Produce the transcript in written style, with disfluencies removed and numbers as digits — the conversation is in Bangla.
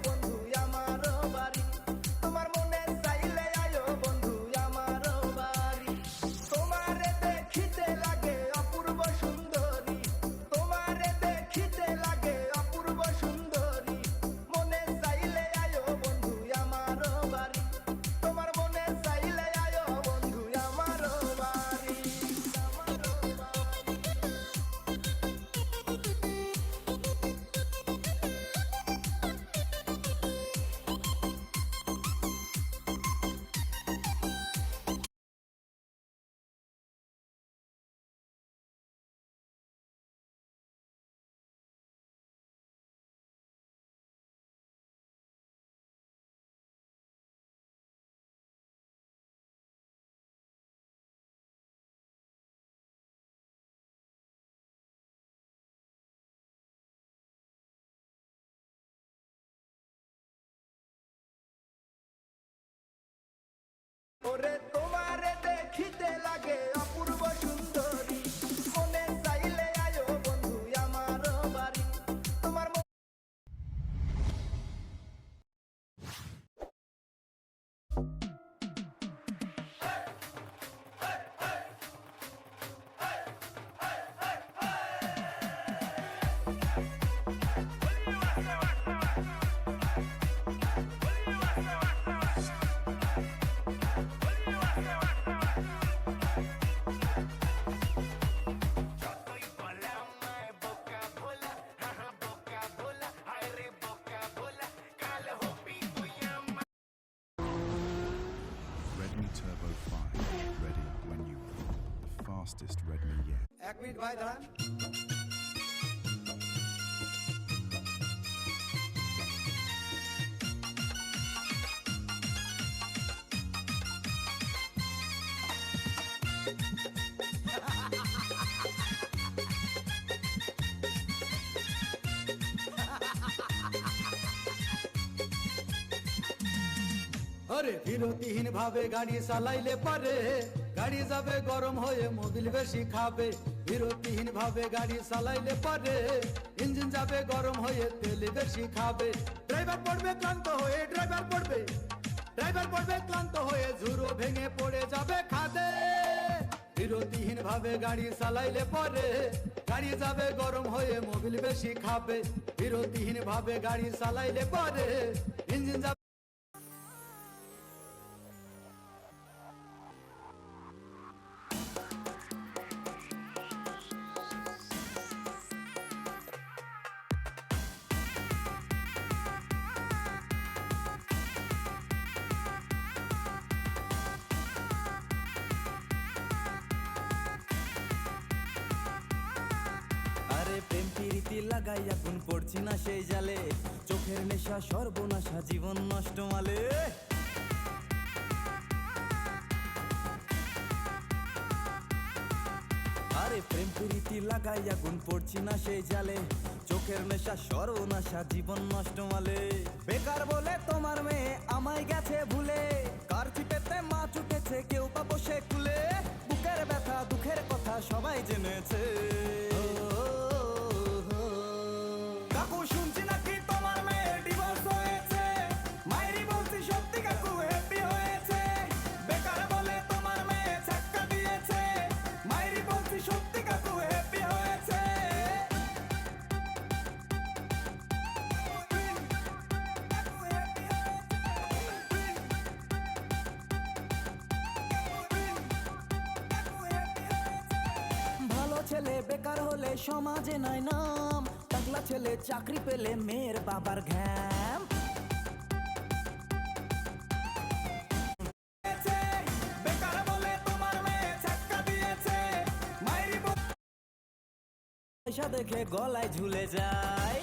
বন্ধু আমার বাড়ি, তোমার মনে চাইলে আয়ো বন্ধু আমার বাড়ি। তোমারে দেখিতে লাগে অপূর্ব সুন্দরী, তোমারে দেখিতে লাগে অপূর্ব সুন্দরী, মনে চাইলে আয়ো বন্ধু আমার বাড়ি, তোমার মনে চাইলে আয়ো বন্ধু আমার বাড়ি। ওরে তোমারে দেখিতে লাগে অপূর্ব সুন্দরী, মনে চাইলে আয়ো বন্ধু আমার বাড়ি, তোমার Redmi Turbo 5, ready when you are. The fastest Redmi yet. 1 minute ভাই দাঁড়ান। আরে বিরতিহীন ভাবে গাড়ি চালাইলে পারে, গাড়ি যাবে গরম হয়ে মোবিল বেশি খাবে। বিরতিহীন ভাবে গাড়ি চালাইলে পারে, ইঞ্জিন যাবে গরম হয়ে তেল বেশি খাবে। ড্রাইভার পড়বে ক্লান্ত হয়ে, ড্রাইভার পড়বে ক্লান্ত হয়ে ঝুরো ভেঙে পড়ে যাবে খাদে। বিরতিহীন ভাবে গাড়ি চালাইলে পরে, গাড়ি যাবে গরম হয়ে মোবিল বেশি খাবে। বিরতিহীন ভাবে গাড়ি চালাইলে পরে, ইঞ্জিন যাবে। আরে প্রেম প্রীতি লাগাই এখন পড়ছি না সেই জালে, চোখের নেশা সর্বনাশা জীবন নষ্ট মালে। আরে প্রেম প্রীতি লাগাই এখন পড়ছি না সেই জালে, চোখের নেশা সর্বনাশা জীবন নষ্ট মালে। বেকার বলে তোমার মেয়ে আমায় গেছে ভুলে, কার চিপেতে মাছ উঠেছে কেউ বা বসে কুলে। বুকের ব্যথা দুঃখের কথা সবাই জেনেছে। কাকু শুনছি নাকি তোমার মেয়ে ডিভোর্স হয়েছে, মায়েরই বলছি সত্যি কাকু হ্যাপি হয়েছে। বেকার বলে তোমার মেয়ে চাক্কা দিয়েছে, মায়েরই বলছি সত্যি কাকু হ্যাপি হয়েছে। ভালো ছেলে বেকার হলে সমাজে নাই নাম, টাকলা ছেলে চাকরি পেলে মেয়ের বাবার ঘ্যাম। বেকার বলে তোমার মেয়ে চাক্কা দিয়েছে, মায়েরই পয়সা দেখে গলায় ঝুলে যায়।